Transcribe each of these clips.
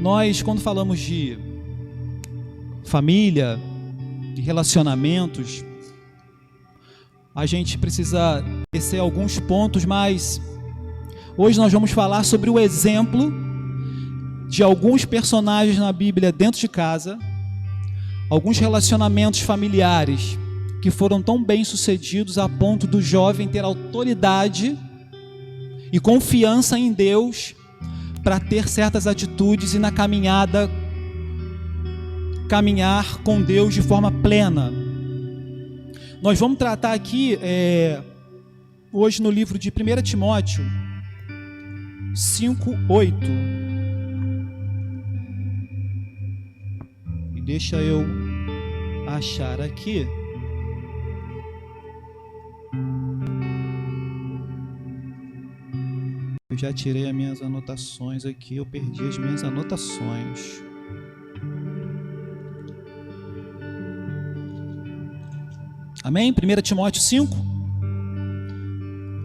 Nós, quando falamos de família, de relacionamentos, a gente precisa descer alguns pontos, mas hoje nós vamos falar sobre o exemplo de alguns personagens na Bíblia dentro de casa, alguns relacionamentos familiares que foram tão bem sucedidos a ponto do jovem ter autoridade e confiança em Deus para ter certas atitudes e na caminhada caminhar com Deus de forma plena. Nós vamos tratar aqui hoje no livro de 1 Timóteo 5:8. E deixa eu achar aqui. Eu já tirei as minhas anotações aqui, eu perdi as minhas anotações. Amém? 1 Timóteo 5.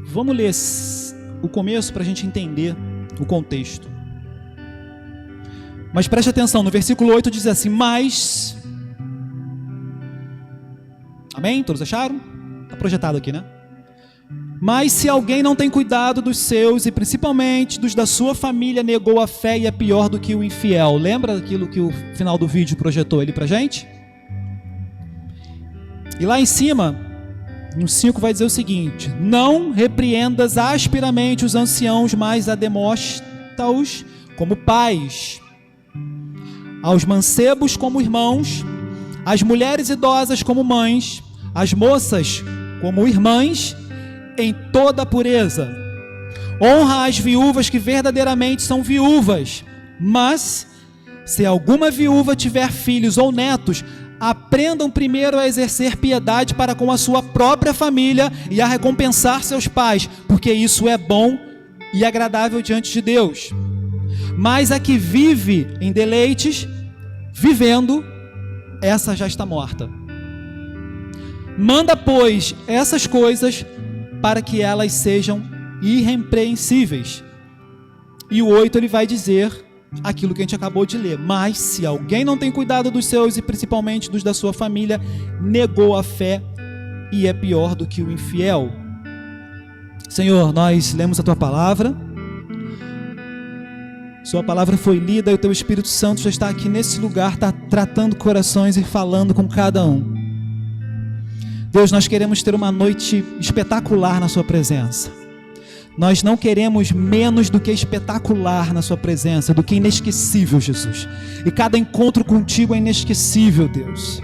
Vamos ler o começo para a gente entender o contexto. Mas preste atenção, no versículo 8 diz assim: mas... Amém? Todos acharam? Está projetado aqui, né? Mas se alguém não tem cuidado dos seus, e principalmente dos da sua família, negou a fé e é pior do que o infiel. Lembra daquilo que o final do vídeo projetou ali pra gente? E lá em cima, no 5 vai dizer o seguinte: não repreendas asperamente os anciãos, mas admoesta-os como pais, aos mancebos como irmãos, as mulheres idosas como mães, as moças como irmãs, em toda a pureza. Honra as viúvas que verdadeiramente são viúvas, mas se alguma viúva tiver filhos ou netos, aprendam primeiro a exercer piedade para com a sua própria família e a recompensar seus pais, porque isso é bom e agradável diante de Deus. Mas a que vive em deleites, vivendo, essa já está morta. Manda, pois, essas coisas para que elas sejam irrepreensíveis. E o 8 ele vai dizer aquilo que a gente acabou de ler: mas se alguém não tem cuidado dos seus, e principalmente dos da sua família, negou a fé e é pior do que o infiel. Senhor, nós lemos a Tua palavra, Sua palavra foi lida e o Teu Espírito Santo já está aqui nesse lugar, está tratando corações e falando com cada um. Deus, nós queremos ter uma noite espetacular na Sua presença. Nós não queremos menos do que espetacular na Sua presença, do que inesquecível, Jesus. E cada encontro contigo é inesquecível, Deus.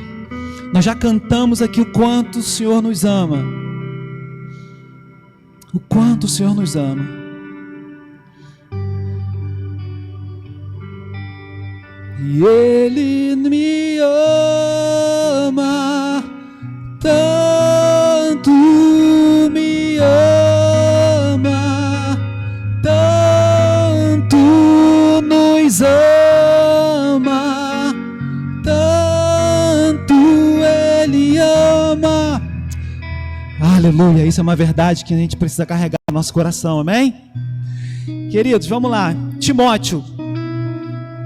Nós já cantamos aqui o quanto o Senhor nos ama. O quanto o Senhor nos ama. E Ele me ama, tanto me ama, tanto nos ama, tanto Ele ama. Aleluia, isso é uma verdade que a gente precisa carregar no nosso coração, amém? Queridos, vamos lá. Timóteo.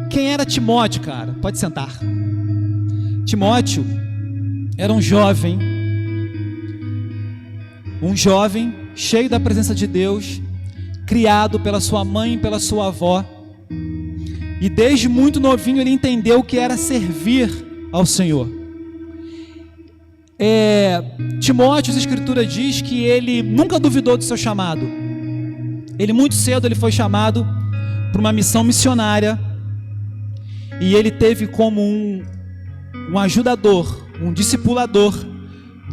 Quem era Timóteo, cara? Pode sentar. Timóteo era um jovem cheio da presença de Deus, criado pela sua mãe e pela sua avó, e desde muito novinho ele entendeu o que era servir ao Senhor. Timóteo, a Escritura diz que ele nunca duvidou do seu chamado. Ele muito cedo foi chamado para uma missão missionária, e ele teve como um ajudador, um discipulador,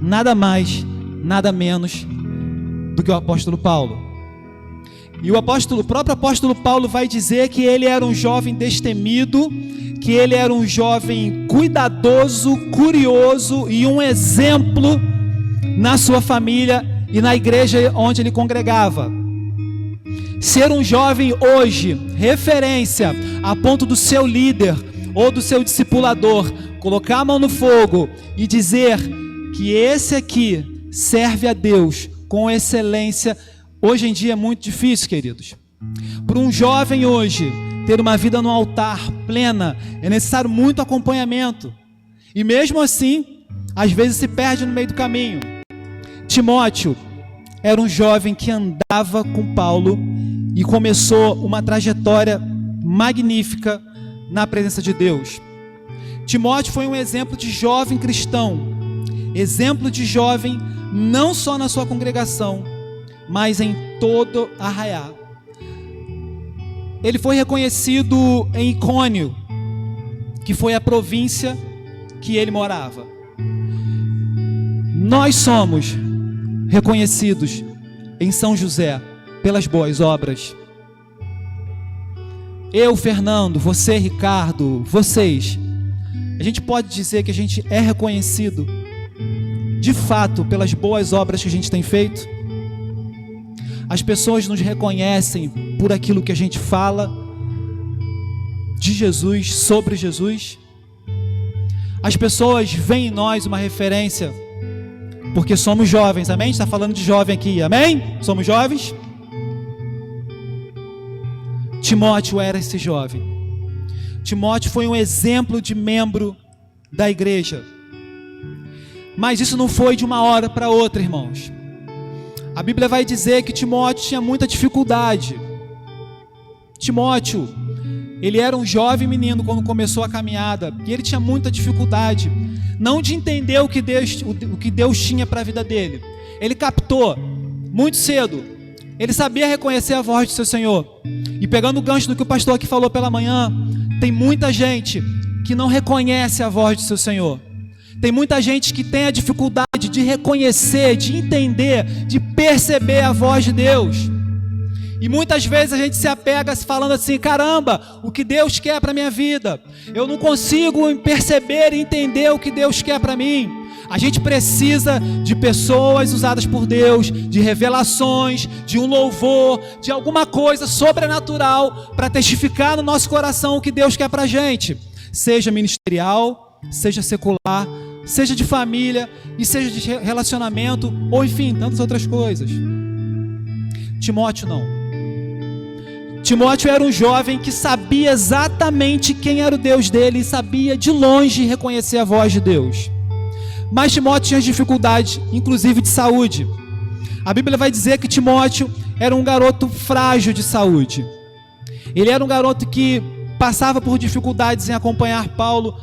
nada mais, nada menos do que o apóstolo Paulo. E o próprio apóstolo Paulo vai dizer que ele era um jovem destemido, que ele era um jovem cuidadoso, curioso e um exemplo na sua família e na igreja onde ele congregava. Ser um jovem hoje, referência a ponto do seu líder ou do seu discipulador colocar a mão no fogo e dizer que esse aqui serve a Deus com excelência, hoje em dia é muito difícil, queridos. Para um jovem hoje ter uma vida no altar plena, é necessário muito acompanhamento. E mesmo assim, às vezes se perde no meio do caminho. Timóteo era um jovem que andava com Paulo e começou uma trajetória magnífica na presença de Deus. Timóteo foi um exemplo de jovem cristão, exemplo de jovem não só na sua congregação, mas em todo Arraiá. Ele foi reconhecido em Icônio, que foi a província que ele morava. Nós somos reconhecidos em São José pelas boas obras. Eu, Fernando, você, Ricardo, vocês, a gente pode dizer que a gente é reconhecido de fato pelas boas obras que a gente tem feito. As pessoas nos reconhecem por aquilo que a gente fala de Jesus, sobre Jesus. As pessoas veem em nós uma referência porque somos jovens, amém? Está falando de jovem aqui, amém? Somos jovens? Timóteo era esse jovem. Timóteo foi um exemplo de membro da igreja. Mas isso não foi de uma hora para outra, irmãos. A Bíblia vai dizer que Timóteo tinha muita dificuldade. Timóteo, ele era um jovem menino quando começou a caminhada, e ele tinha muita dificuldade, não de entender o que Deus tinha para a vida dele. Ele captou muito cedo, ele sabia reconhecer a voz do seu Senhor. E pegando o gancho do que o pastor aqui falou pela manhã, tem muita gente que não reconhece a voz do seu Senhor. Tem muita gente que tem a dificuldade de reconhecer, de entender, de perceber a voz de Deus. E muitas vezes a gente se apega falando assim: caramba, o que Deus quer para a minha vida? Eu não consigo perceber e entender o que Deus quer para mim. A gente precisa de pessoas usadas por Deus, de revelações, de um louvor, de alguma coisa sobrenatural para testificar no nosso coração o que Deus quer para a gente. Seja ministerial, seja secular, seja de família e seja de relacionamento, ou enfim, tantas outras coisas. Timóteo não. Timóteo era um jovem que sabia exatamente quem era o Deus dele e sabia de longe reconhecer a voz de Deus. Mas Timóteo tinha dificuldade, inclusive de saúde. A Bíblia vai dizer que Timóteo era um garoto frágil de saúde. Ele era um garoto que passava por dificuldades em acompanhar Paulo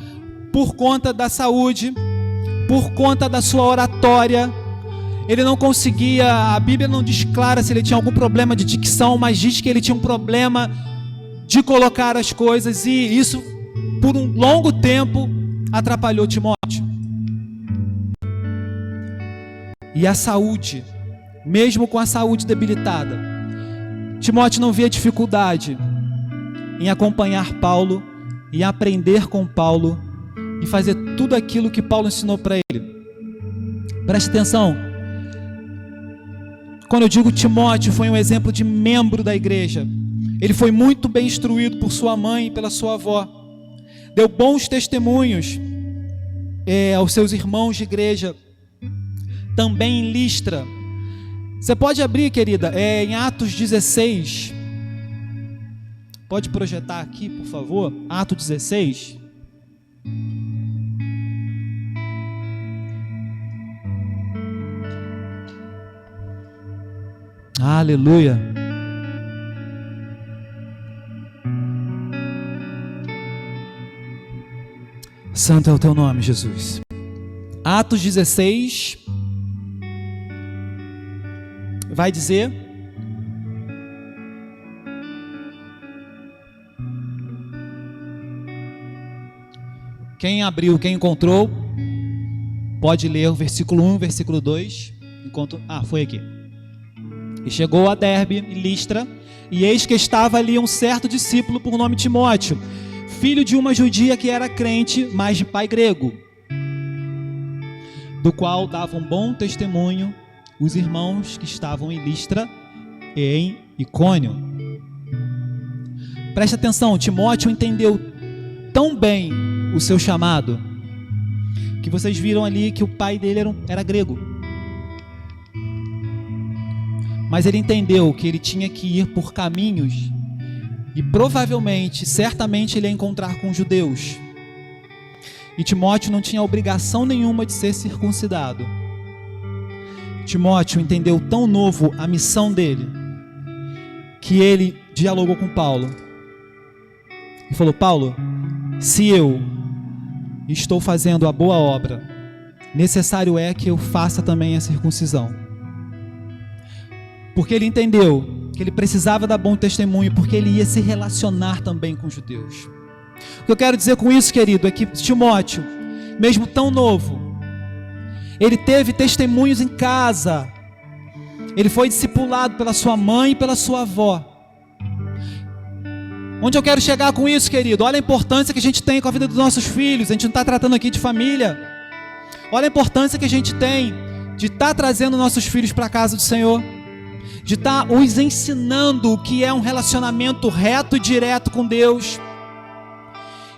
por conta da saúde, por conta da sua oratória. Ele não conseguia, a Bíblia não diz clara se ele tinha algum problema de dicção, mas diz que ele tinha um problema de colocar as coisas, e isso por um longo tempo atrapalhou Timóteo. E a saúde, mesmo com a saúde debilitada, Timóteo não via dificuldade em acompanhar Paulo, em aprender com Paulo e fazer tudo aquilo que Paulo ensinou para ele. Preste atenção. Quando eu digo Timóteo foi um exemplo de membro da igreja, ele foi muito bem instruído por sua mãe e pela sua avó. Deu bons testemunhos aos seus irmãos de igreja. Também em Listra. Você pode abrir, querida, em Atos 16. Pode projetar aqui, por favor. Atos 16. Aleluia. Santo é o teu nome, Jesus. Atos 16 vai dizer: quem abriu, quem encontrou, pode ler o versículo 1, versículo 2. Enquanto... foi aqui. E chegou a Derbe e Listra, e eis que estava ali um certo discípulo por nome Timóteo, filho de uma judia que era crente, mas de pai grego, do qual davam bom testemunho os irmãos que estavam em Listra e em Icônio. Preste atenção, Timóteo entendeu tão bem o seu chamado, que vocês viram ali que o pai dele era grego. Mas ele entendeu que ele tinha que ir por caminhos E provavelmente, certamente ele ia encontrar com judeus. E Timóteo não tinha obrigação nenhuma de ser circuncidado. Timóteo entendeu tão novo a missão dele, que ele dialogou com Paulo. E falou: Paulo, se eu estou fazendo a boa obra, necessário é que eu faça também a circuncisão. Porque ele entendeu que ele precisava dar bom testemunho, porque ele ia se relacionar também com os judeus. O que eu quero dizer com isso, querido, é que Timóteo, mesmo tão novo, ele teve testemunhos em casa. Ele foi discipulado pela sua mãe e pela sua avó. Onde eu quero chegar com isso, querido? Olha a importância que a gente tem com a vida dos nossos filhos. A gente não está tratando aqui de família. Olha a importância que a gente tem de estar trazendo nossos filhos para a casa do Senhor, de estar os ensinando o que é um relacionamento reto e direto com Deus,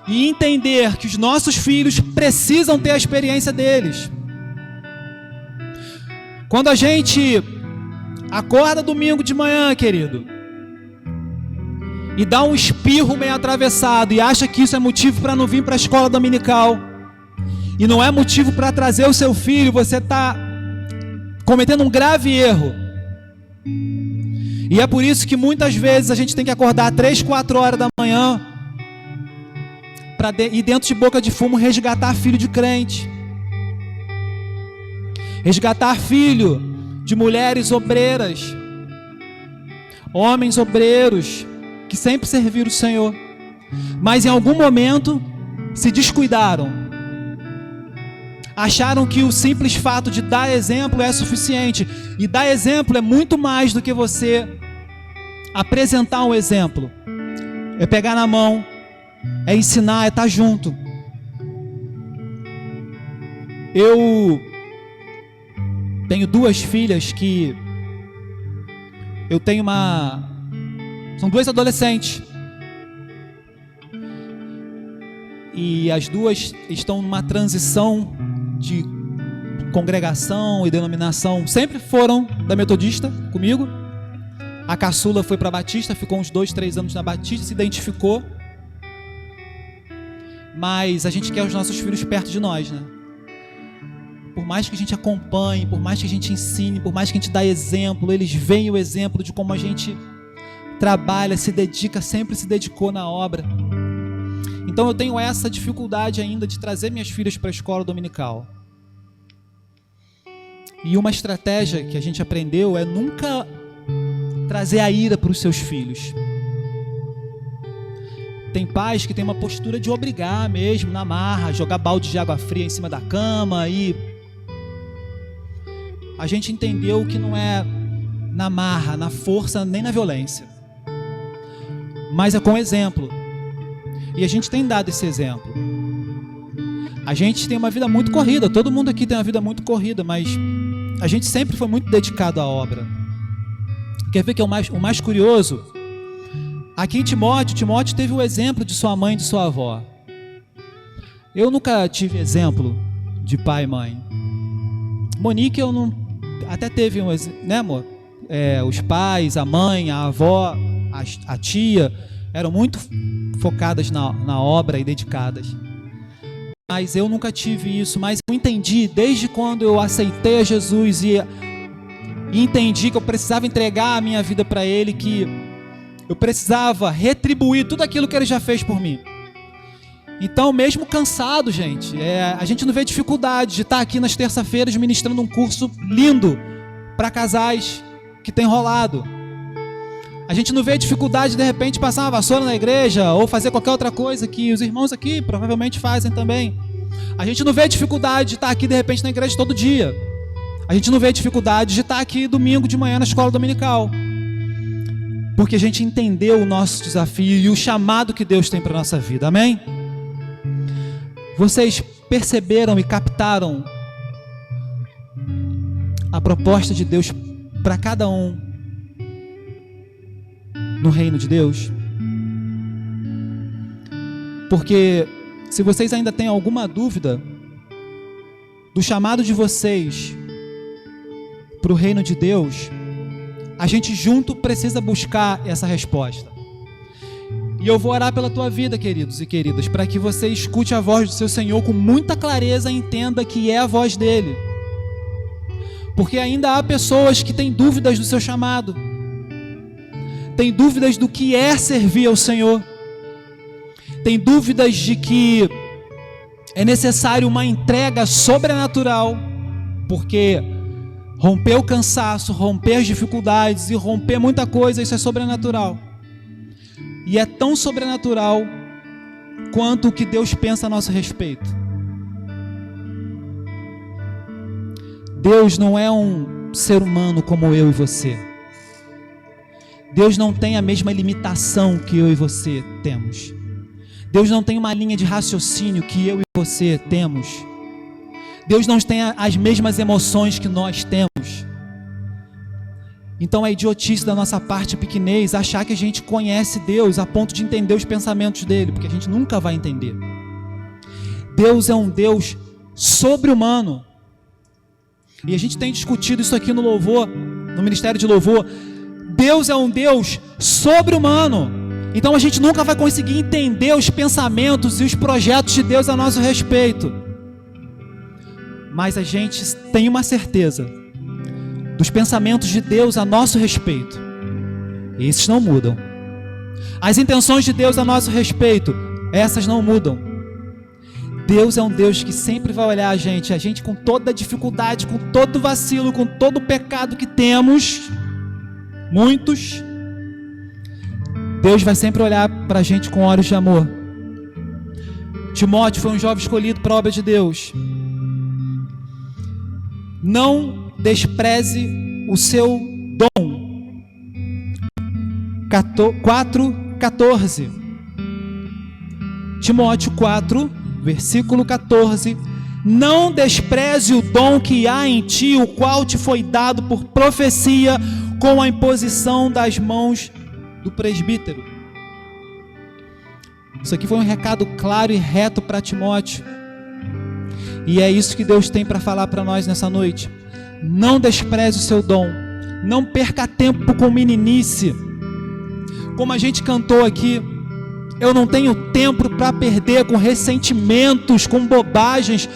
e entender que os nossos filhos precisam ter a experiência deles. Quando a gente acorda domingo de manhã, querido, e dá um espirro meio atravessado e acha que isso é motivo para não vir para a escola dominical, e não é motivo para trazer o seu filho, você está cometendo um grave erro. E é por isso que muitas vezes a gente tem que acordar 3, 4 horas da manhã para ir dentro de boca de fumo resgatar filho de crente, resgatar filho de mulheres obreiras, homens obreiros que sempre serviram o Senhor, mas em algum momento se descuidaram, acharam que o simples fato de dar exemplo é suficiente. E dar exemplo é muito mais do que você apresentar um exemplo, é pegar na mão, é ensinar, é estar junto. Eu tenho 2 filhas que eu tenho são 2 adolescentes, e as 2 estão numa transição de congregação e denominação. Sempre foram da Metodista comigo. A caçula foi para a Batista, ficou uns 2, 3 anos na Batista, se identificou. Mas a gente quer os nossos filhos perto de nós, né? Por mais que a gente acompanhe, por mais que a gente ensine, por mais que a gente dê exemplo, eles veem o exemplo de como a gente trabalha, se dedica, sempre se dedicou na obra. Então eu tenho essa dificuldade ainda de trazer minhas filhas para a escola dominical. E uma estratégia que a gente aprendeu é nunca trazer a ira para os seus filhos. Tem pais que têm uma postura de obrigar mesmo, na marra, jogar balde de água fria em cima da cama, e a gente entendeu que não é na marra, na força, nem na violência, mas é com exemplo. E a gente tem dado esse exemplo. A gente tem uma vida muito corrida, todo mundo aqui tem uma vida muito corrida, mas a gente sempre foi muito dedicado à obra. Quer ver que é o mais curioso? Aqui em Timóteo teve o exemplo de sua mãe e de sua avó. Eu nunca tive exemplo de pai e mãe. Monique, eu não... Até teve, né, amor? Os pais, a mãe, a avó, a tia, eram muito focadas na obra e dedicadas. Mas eu nunca tive isso. Mas eu entendi, desde quando eu aceitei a Jesus e entendi que eu precisava entregar a minha vida para Ele, que eu precisava retribuir tudo aquilo que Ele já fez por mim. Então, mesmo cansado, gente, a gente não vê dificuldade de estar aqui nas terça-feiras ministrando um curso lindo para casais que tem rolado. A gente não vê dificuldade de repente passar uma vassoura na igreja ou fazer qualquer outra coisa que os irmãos aqui provavelmente fazem também. A gente não vê dificuldade de estar aqui de repente na igreja todo dia. A gente não vê dificuldade de estar aqui domingo de manhã na escola dominical. Porque a gente entendeu o nosso desafio e o chamado que Deus tem para a nossa vida. Amém? Vocês perceberam e captaram a proposta de Deus para cada um no reino de Deus? Porque se vocês ainda têm alguma dúvida do chamado de vocês para o reino de Deus, a gente junto precisa buscar essa resposta. E eu vou orar pela tua vida, queridos e queridas, para que você escute a voz do seu Senhor com muita clareza e entenda que é a voz dele. Porque ainda há pessoas que têm dúvidas do seu chamado, têm dúvidas do que é servir ao Senhor, têm dúvidas de que é necessário uma entrega sobrenatural, porque romper o cansaço, romper as dificuldades e romper muita coisa, isso é sobrenatural. E é tão sobrenatural quanto o que Deus pensa a nosso respeito. Deus não é um ser humano como eu e você. Deus não tem a mesma limitação que eu e você temos. Deus não tem uma linha de raciocínio que eu e você temos. Deus não tem as mesmas emoções que nós temos. Então é idiotice da nossa parte, pequenez, achar que a gente conhece Deus a ponto de entender os pensamentos dele, porque a gente nunca vai entender. Deus é um Deus sobre-humano. E a gente tem discutido isso aqui no louvor, no Ministério de Louvor. Deus é um Deus sobre-humano. Então a gente nunca vai conseguir entender os pensamentos e os projetos de Deus a nosso respeito. Mas a gente tem uma certeza dos pensamentos de Deus a nosso respeito. Esses não mudam. As intenções de Deus a nosso respeito, essas não mudam. Deus é um Deus que sempre vai olhar a gente com toda a dificuldade, com todo o vacilo, com todo o pecado que temos, muitos, Deus vai sempre olhar para a gente com olhos de amor. Timóteo foi um jovem escolhido para a obra de Deus. Não despreze o seu dom. 4:14. Timóteo 4, versículo 14. Não despreze o dom que há em ti, o qual te foi dado por profecia, com a imposição das mãos do presbítero. Isso aqui foi um recado claro e reto para Timóteo. E é isso que Deus tem para falar para nós nessa noite. Não despreze o seu dom. Não perca tempo com meninice. Como a gente cantou aqui, eu não tenho tempo para perder com ressentimentos, com bobagens,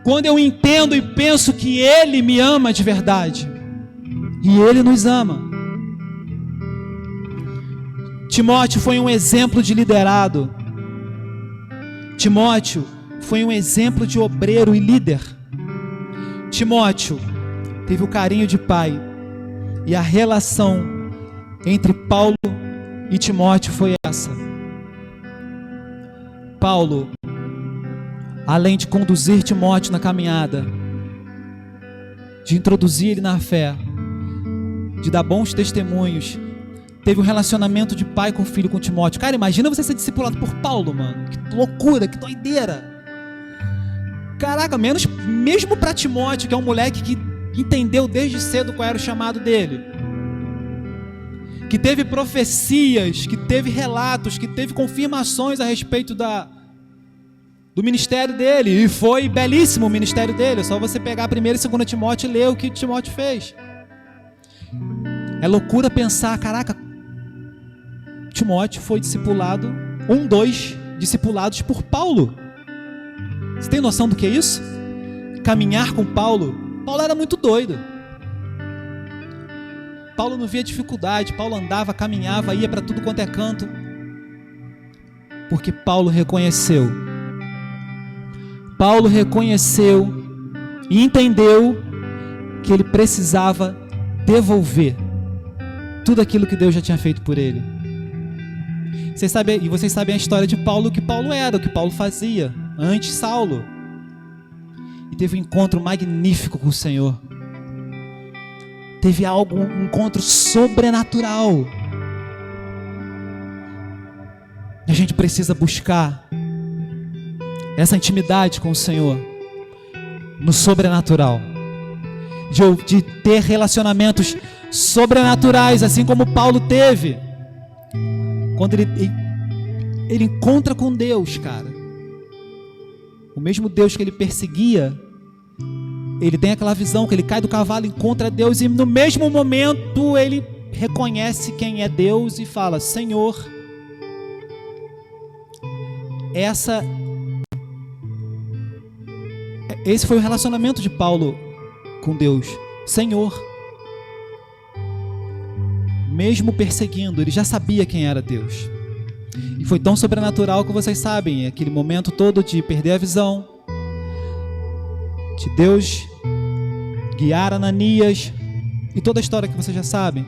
quando eu entendo e penso que Ele me ama de verdade. E Ele nos ama. Timóteo foi um exemplo de liderado. Timóteo foi um exemplo de obreiro e líder. Timóteo teve o carinho de pai. E a relação entre Paulo e Timóteo foi essa. Paulo, além de conduzir Timóteo na caminhada, de introduzir ele na fé, de dar bons testemunhos, teve um relacionamento de pai com filho com Timóteo. Cara, imagina você ser discipulado por Paulo, mano. Que loucura, que doideira. Caraca, mesmo para Timóteo, que é um moleque que entendeu desde cedo qual era o chamado dele, que teve profecias, que teve relatos, que teve confirmações a respeito do ministério dele, e foi belíssimo o ministério dele. É só você pegar 1 e 2 Timóteo e ler o que Timóteo fez. É loucura pensar, caraca, Timóteo foi discipulado, discipulados por Paulo. Você tem noção do que é isso? Caminhar com Paulo. Paulo era muito doido. Paulo não via dificuldade. Paulo andava, caminhava, ia para tudo quanto é canto. Porque Paulo reconheceu. Paulo reconheceu e entendeu que ele precisava devolver tudo aquilo que Deus já tinha feito por ele. Vocês sabem a história de Paulo, o que Paulo era, o que Paulo fazia antes Saulo. E teve um encontro magnífico com o Senhor. Teve um encontro sobrenatural. E a gente precisa buscar essa intimidade com o Senhor no sobrenatural, de ter relacionamentos sobrenaturais, assim como Paulo teve. Quando ele encontra com Deus, cara, o mesmo Deus que ele perseguia, ele tem aquela visão que ele cai do cavalo, encontra Deus, e no mesmo momento ele reconhece quem é Deus e fala: Senhor, Esse foi o relacionamento de Paulo com Deus. Senhor. Mesmo perseguindo, ele já sabia quem era Deus. E foi tão sobrenatural que vocês sabem, aquele momento todo de perder a visão, de Deus guiar Ananias, e toda a história que vocês já sabem.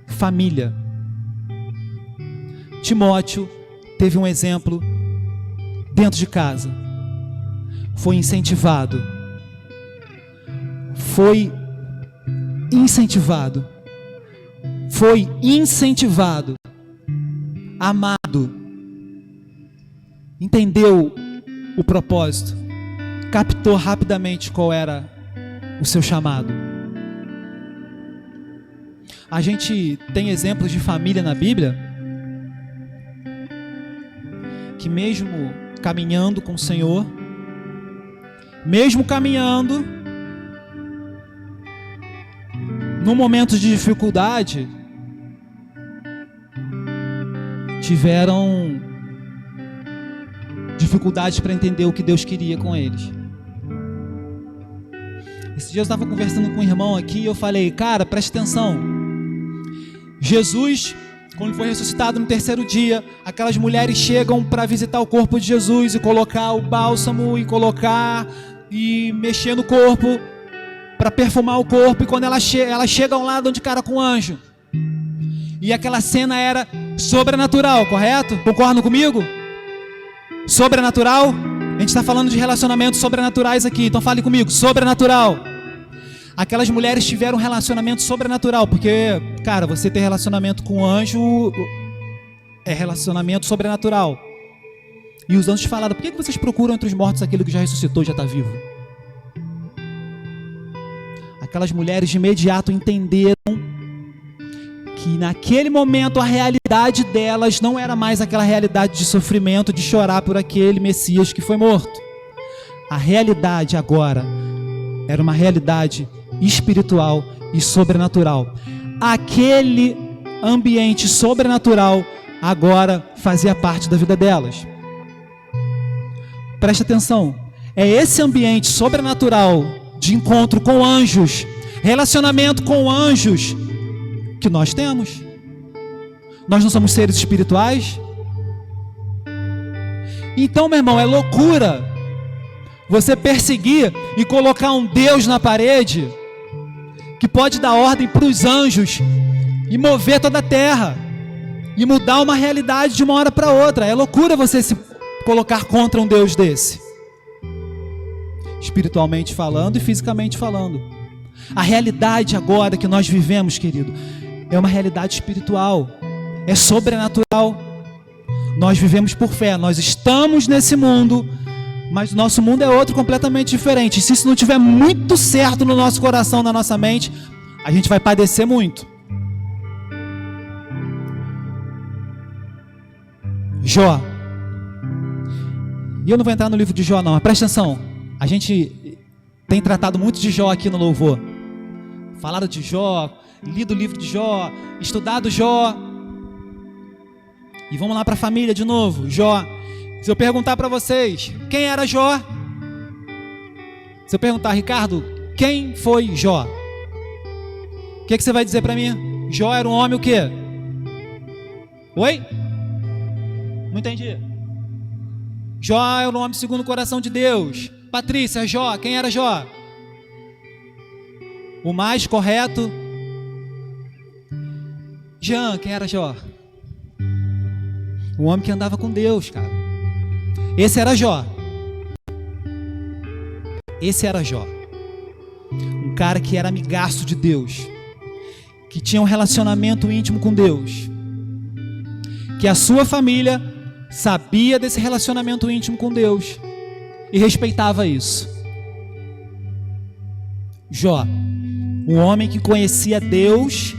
Família. Timóteo teve um exemplo dentro de casa. Foi incentivado. Foi incentivado, amado, entendeu o propósito, captou rapidamente qual era o seu chamado. A gente tem exemplos de família na Bíblia que mesmo caminhando com o Senhor, mesmo caminhando, num momento de dificuldade, tiveram dificuldades para entender o que Deus queria com eles. Esse dia eu estava conversando com um irmão aqui e eu falei, cara, preste atenção. Jesus, quando foi ressuscitado no terceiro dia, aquelas mulheres chegam para visitar o corpo de Jesus e colocar o bálsamo e colocar e mexer no corpo para perfumar o corpo, e quando elas chegam lá, dão de cara com o anjo. E aquela cena era sobrenatural, correto? Concordam comigo? Sobrenatural? A gente está falando de relacionamentos sobrenaturais aqui, então fale comigo, sobrenatural. Aquelas mulheres tiveram um relacionamento sobrenatural, porque, cara, você ter relacionamento com o anjo é relacionamento sobrenatural. E os anjos falaram, por que vocês procuram entre os mortos aquele que já ressuscitou, já está vivo? Aquelas mulheres de imediato entenderam que naquele momento a realidade delas não era mais aquela realidade de sofrimento, de chorar por aquele Messias que foi morto. A realidade agora era uma realidade espiritual e sobrenatural. Aquele ambiente sobrenatural agora fazia parte da vida delas. Preste atenção, é esse ambiente sobrenatural de encontro com anjos, relacionamento com anjos que nós temos. Nós não somos seres espirituais? Então, meu irmão, é loucura você perseguir e colocar um Deus na parede que pode dar ordem para os anjos e mover toda a terra e mudar uma realidade de uma hora para outra. É loucura você se colocar contra um Deus desse, espiritualmente falando e fisicamente falando. A realidade agora que nós vivemos, querido, é uma realidade espiritual, é sobrenatural. Nós vivemos por fé, nós estamos nesse mundo, mas o nosso mundo é outro completamente diferente. E se isso não estiver muito certo no nosso coração, na nossa mente, a gente vai padecer muito. Jó. E eu não vou entrar no livro de Jó não, mas presta atenção. A gente tem tratado muito de Jó aqui no louvor. Falaram de Jó, lido o livro de Jó, estudado Jó. E vamos lá para a família de novo, Jó. Se eu perguntar para vocês, quem era Jó? Se eu perguntar, Ricardo, quem foi Jó? O que você vai dizer para mim? Jó era um homem o quê? Oi? Não entendi. Jó era um homem segundo o coração de Deus. Patrícia, Jó, quem era Jó? O mais correto. Jean, quem era Jó? Um homem que andava com Deus, cara. Esse era Jó. Esse era Jó. Um cara que era amigaço de Deus, que tinha um relacionamento íntimo com Deus, que a sua família sabia desse relacionamento íntimo com Deus e respeitava isso. Jó, um homem que conhecia Deus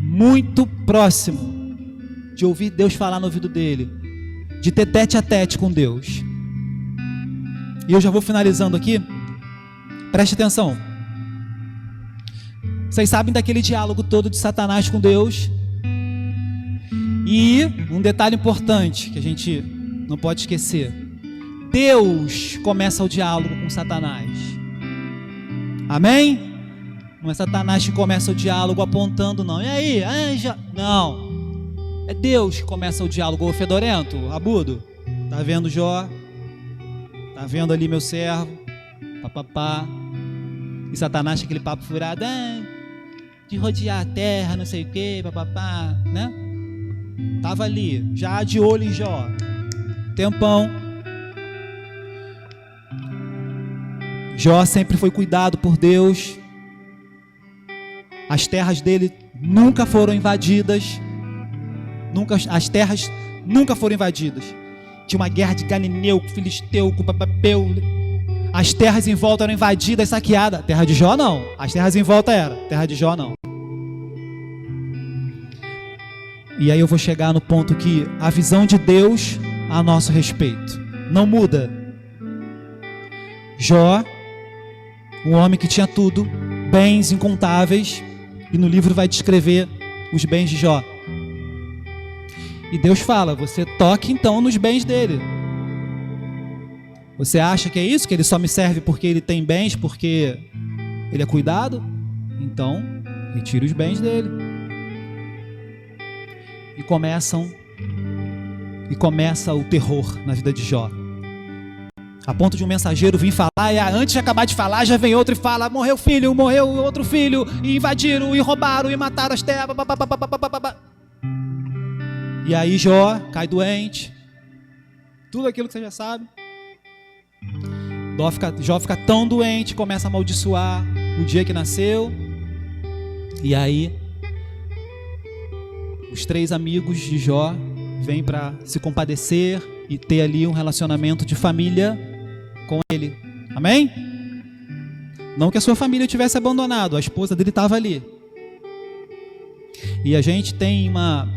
muito próximo, de ouvir Deus falar no ouvido dele, de ter tete a tete com Deus. E eu já vou finalizando aqui. Preste atenção. Vocês sabem daquele diálogo todo de Satanás com Deus? E um detalhe importante que a gente não pode esquecer: Deus começa o diálogo com Satanás. Amém? Não é Satanás que começa o diálogo apontando, não. E aí, anja? Não. É Deus que começa o diálogo. Ô fedorento, abudo, tá vendo Jó? Tá vendo ali meu servo? Papapá. E Satanás com aquele papo furado, de rodear a terra, não sei o que, papapá, né? Tava ali, já de olho em Jó. Tempão. Jó sempre foi cuidado por Deus. As terras dele nunca foram invadidas. As terras nunca foram invadidas. Tinha uma guerra de Cananeu, Filisteu, com Papapeu. As terras em volta eram invadidas, saqueadas. Terra de Jó não. As terras em volta eram. Terra de Jó não. E aí eu vou chegar no ponto que a visão de Deus a nosso respeito não muda. Jó, um homem que tinha tudo, bens incontáveis, e no livro vai descrever os bens de Jó. E Deus fala: você toque então nos bens dele. Você acha que é isso? Que ele só me serve porque ele tem bens, porque ele é cuidado? Então, retire os bens dele. E começa o terror na vida de Jó. A ponto de um mensageiro vir falar, e antes de acabar de falar, já vem outro e fala: morreu filho, morreu outro filho, e invadiram, e roubaram, e mataram as terras. E aí Jó cai doente. Tudo aquilo que você já sabe. Jó fica tão doente, começa a amaldiçoar o dia que nasceu. E aí os 3 amigos de Jó vêm para se compadecer e ter ali um relacionamento de família com ele. Amém? Não que a sua família tivesse abandonado, a esposa dele estava ali. E a gente tem uma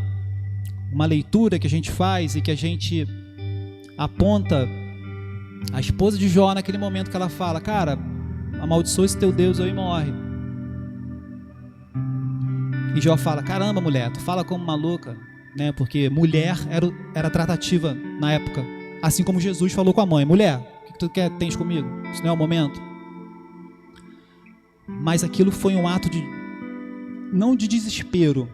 leitura que a gente faz e que a gente aponta a esposa de Jó naquele momento que ela fala: cara, amaldiçoa esse teu Deus aí e morre. E Jó fala: caramba, mulher, tu fala como maluca, né? Porque mulher era tratativa na época, assim como Jesus falou com a mãe: mulher, o que tu tens comigo? Isso não é o momento. Mas aquilo foi um ato não de desespero,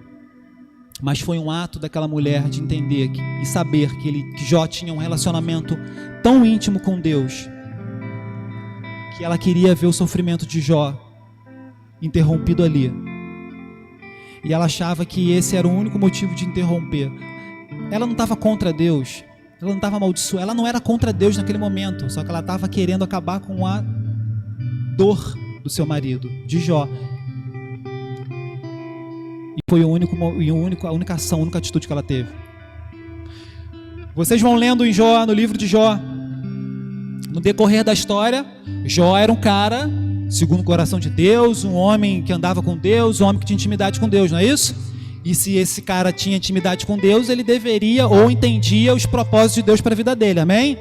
mas foi um ato daquela mulher de entender e saber que Jó tinha um relacionamento tão íntimo com Deus, que ela queria ver o sofrimento de Jó interrompido ali. E ela achava que esse era o único motivo de interromper. Ela não estava contra Deus, ela não estava amaldiçoando, ela não era contra Deus naquele momento, só que ela estava querendo acabar com a dor do seu marido, de Jó. E foi a única ação, a única atitude que ela teve. Vocês vão lendo no livro de Jó, no decorrer da história, Jó era um cara segundo o coração de Deus, um homem que andava com Deus, um homem que tinha intimidade com Deus, não é isso? E se esse cara tinha intimidade com Deus, ele deveria ou entendia os propósitos de Deus para a vida dele, amém?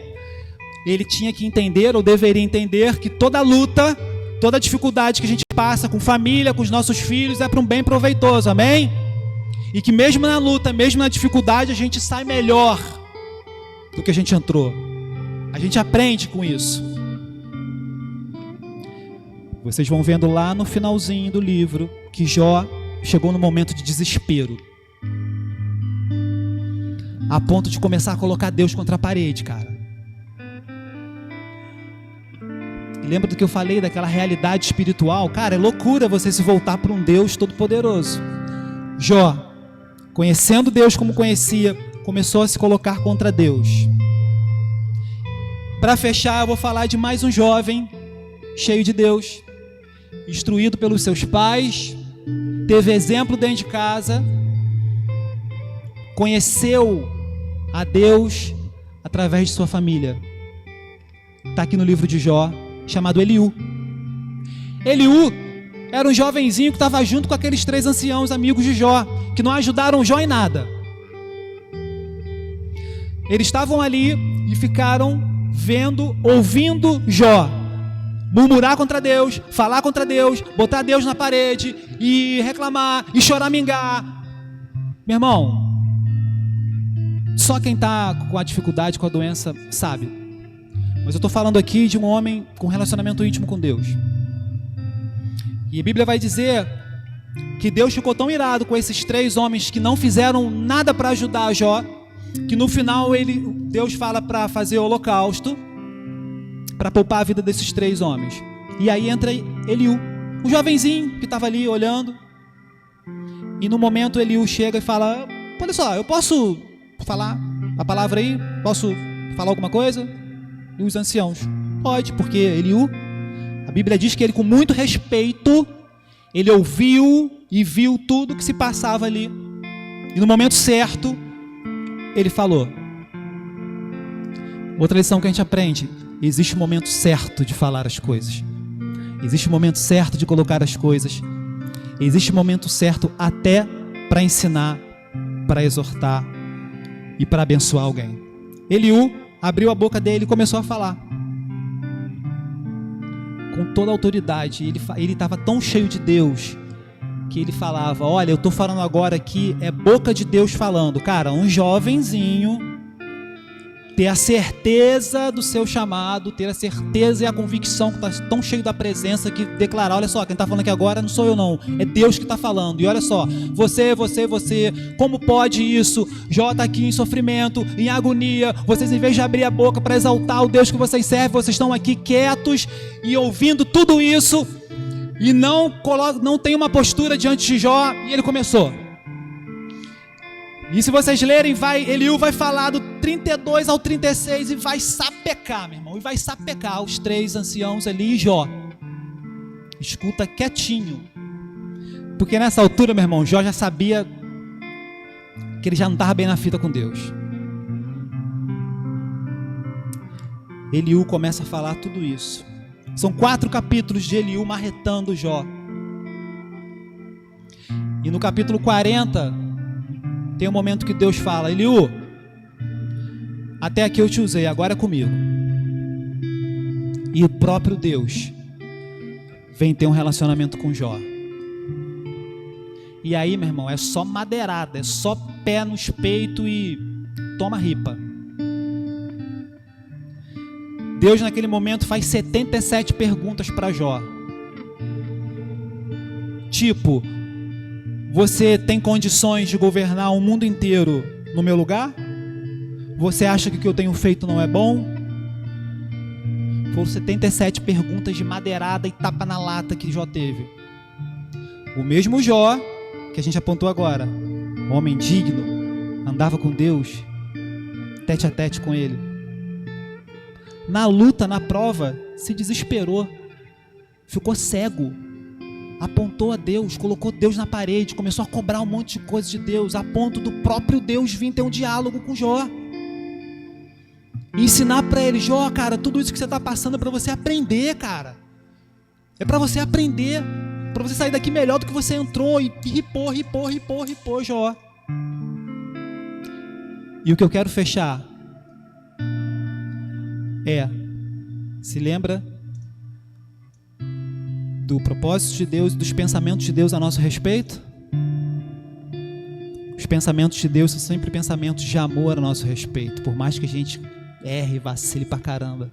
Ele tinha que entender ou deveria entender que toda luta, toda dificuldade que a gente passa com família, com os nossos filhos, é para um bem proveitoso, amém? E que mesmo na luta, mesmo na dificuldade, a gente sai melhor do que a gente entrou. A gente aprende com isso. Vocês vão vendo lá no finalzinho do livro que Jó chegou no momento de desespero, a ponto de começar a colocar Deus contra a parede, cara. E lembra do que eu falei daquela realidade espiritual? Cara, é loucura você se voltar para um Deus todo-poderoso. Jó, conhecendo Deus como conhecia, começou a se colocar contra Deus. Para fechar, eu vou falar de mais um jovem cheio de Deus, instruído pelos seus pais, teve exemplo dentro de casa, conheceu a Deus através de sua família. Está aqui no livro de Jó, chamado Eliú. Eliú era um jovenzinho que estava junto com aqueles 3 anciãos amigos de Jó, que não ajudaram Jó em nada. Eles estavam ali e ficaram ouvindo Jó murmurar contra Deus, falar contra Deus, botar Deus na parede e reclamar e choramingar. Meu irmão, só quem está com a dificuldade, com a doença, sabe. Mas eu estou falando aqui de um homem com relacionamento íntimo com Deus. E a Bíblia vai dizer que Deus ficou tão irado com esses 3 homens que não fizeram nada para ajudar Jó, que no final Deus fala para fazer o holocausto, para poupar a vida desses 3 homens. E aí entra Eliú, um jovenzinho que estava ali olhando. E no momento Eliú chega e fala: olha só, eu posso falar a palavra aí? Posso falar alguma coisa? E os anciãos: pode, porque Eliú, a Bíblia diz que ele, com muito respeito, ele ouviu e viu tudo que se passava ali. E no momento certo, ele falou. Outra lição que a gente aprende: existe o momento certo de falar as coisas. Existe o momento certo de colocar as coisas. Existe o momento certo até para ensinar, para exortar e para abençoar alguém. Eliú abriu a boca dele e começou a falar. Com toda a autoridade. Ele estava tão cheio de Deus que ele falava: olha, eu estou falando agora aqui, é boca de Deus falando. Cara, um jovenzinho ter a certeza do seu chamado, ter a certeza e a convicção que está tão cheio da presença, que declarar: olha só, quem está falando aqui agora não sou eu não, é Deus que está falando. E olha só, você, como pode isso? Jó está aqui em sofrimento, em agonia. Vocês, em vez de abrir a boca para exaltar o Deus que vocês servem, vocês estão aqui quietos e ouvindo tudo isso e não tem uma postura diante de Jó. E ele começou. E se vocês lerem, Eliú vai falar do 32 ao 36 e vai sapecar, meu irmão. E vai sapecar os 3 anciãos ali e Jó. Escuta quietinho. Porque nessa altura, meu irmão, Jó já sabia que ele já não estava bem na fita com Deus. Eliú começa a falar tudo isso. São 4 capítulos de Eliú marretando Jó. E no capítulo 40... tem um momento que Deus fala: Eliú, até aqui eu te usei, agora é comigo. E o próprio Deus vem ter um relacionamento com Jó. E aí, meu irmão, é só madeirada, é só pé nos peitos e toma ripa. Deus naquele momento faz 77 perguntas para Jó. Tipo: você tem condições de governar o mundo inteiro no meu lugar? Você acha que o que eu tenho feito não é bom? Foram 77 perguntas de madeirada e tapa na lata que Jó teve. O mesmo Jó que a gente apontou agora, homem digno, andava com Deus, tete a tete com ele. Na luta, na prova, se desesperou, ficou cego, apontou a Deus, colocou Deus na parede, começou a cobrar um monte de coisa de Deus, a ponto do próprio Deus vir ter um diálogo com Jó e ensinar para ele: Jó, cara, tudo isso que você está passando é para você aprender, cara, é para você aprender, para você sair daqui melhor do que você entrou. E ripou, Jó. E o que eu quero fechar se lembra do propósito de Deus e dos pensamentos de Deus a nosso respeito? Os pensamentos de Deus são sempre pensamentos de amor a nosso respeito, por mais que a gente erre e vacile pra caramba.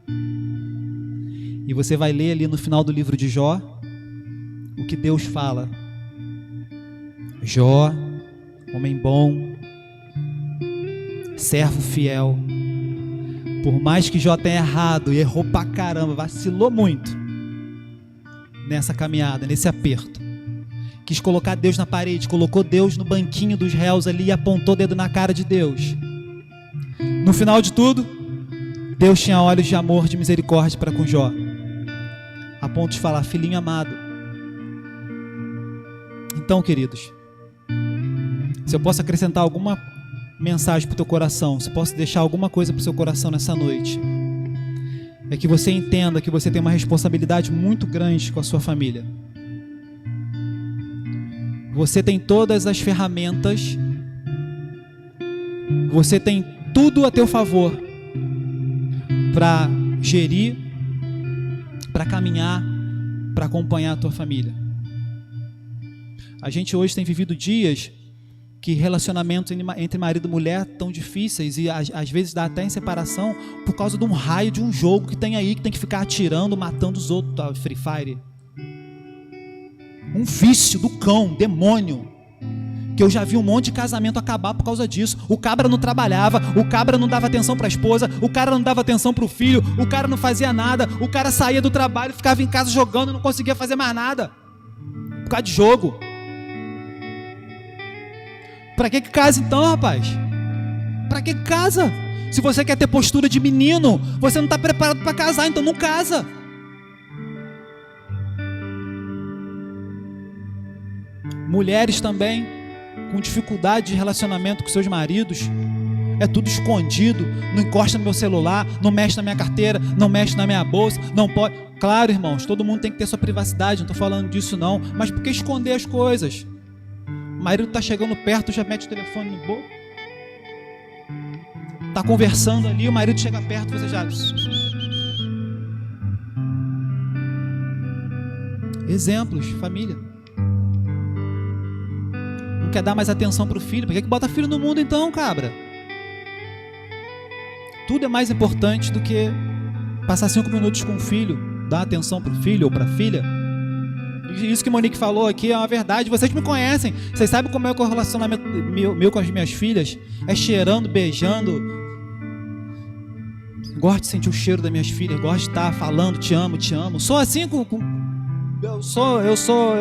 E você vai ler ali no final do livro de Jó o que Deus fala: Jó, homem bom, servo fiel. Por mais que Jó tenha errado e errou pra caramba, vacilou muito nessa caminhada, nesse aperto, quis colocar Deus na parede, colocou Deus no banquinho dos réus ali e apontou o dedo na cara de Deus. No final de tudo, Deus tinha olhos de amor, de misericórdia para com Jó, a ponto de falar: filhinho amado. Então, queridos, se eu posso acrescentar alguma mensagem para o teu coração, se eu posso deixar alguma coisa para o seu coração nessa noite, é que você entenda que você tem uma responsabilidade muito grande com a sua família. Você tem todas as ferramentas, você tem tudo a teu favor para gerir, para caminhar, para acompanhar a tua família. A gente hoje tem vivido dias que relacionamentos entre marido e mulher tão difíceis e às vezes dá até em separação por causa de um raio de um jogo que tem aí, que tem que ficar atirando, matando os outros, tá? Free Fire. Um vício do cão, demônio, que eu já vi um monte de casamento acabar por causa disso. O cabra não trabalhava, o cabra não dava atenção para a esposa, o cara não dava atenção para o filho, o cara não fazia nada, o cara saía do trabalho, ficava em casa jogando, não conseguia fazer mais nada por causa de jogo. Para que casa então, rapaz? Para que casa? Se você quer ter postura de menino, você não está preparado para casar, então não casa. Mulheres também, com dificuldade de relacionamento com seus maridos, é tudo escondido, não encosta no meu celular, não mexe na minha carteira, não mexe na minha bolsa, não pode. Claro, irmãos, todo mundo tem que ter sua privacidade, não estou falando disso não, mas por que esconder as coisas? O marido está chegando perto, já mete o telefone no bolso, está conversando ali, o marido chega perto, você já... Exemplos, família. Não quer dar mais atenção para o filho, por que bota filho no mundo então, cabra? Tudo é mais importante do que passar 5 minutos com o filho, dar atenção para o filho ou para a filha. Isso que Monique falou aqui é uma verdade. Vocês me conhecem, vocês sabem como é o relacionamento meu com as minhas filhas. É cheirando, beijando. Gosto de sentir o cheiro das minhas filhas, gosto de estar falando te amo, te amo. Sou assim eu sou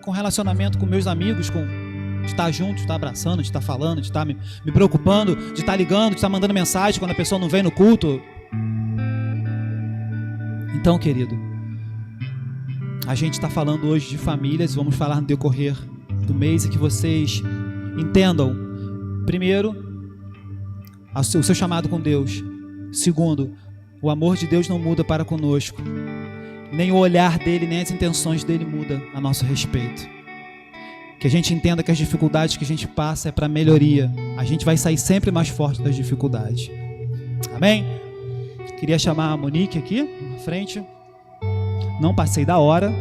com relacionamento com meus amigos, de estar junto, de estar abraçando, de estar falando, de estar me preocupando, de estar ligando, de estar mandando mensagem quando a pessoa não vem no culto. Então, querido, a gente está falando hoje de famílias, vamos falar no decorrer do mês, e que vocês entendam, primeiro, o seu chamado com Deus. Segundo, o amor de Deus não muda para conosco, nem o olhar dele, nem as intenções dele muda a nosso respeito. Que a gente entenda que as dificuldades que a gente passa é para melhoria. A gente vai sair sempre mais forte das dificuldades. Amém? Queria chamar a Monique aqui na frente. Não passei da hora.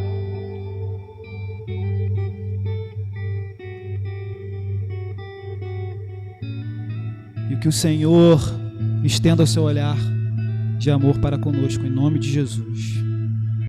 E que o Senhor estenda o seu olhar de amor para conosco, em nome de Jesus.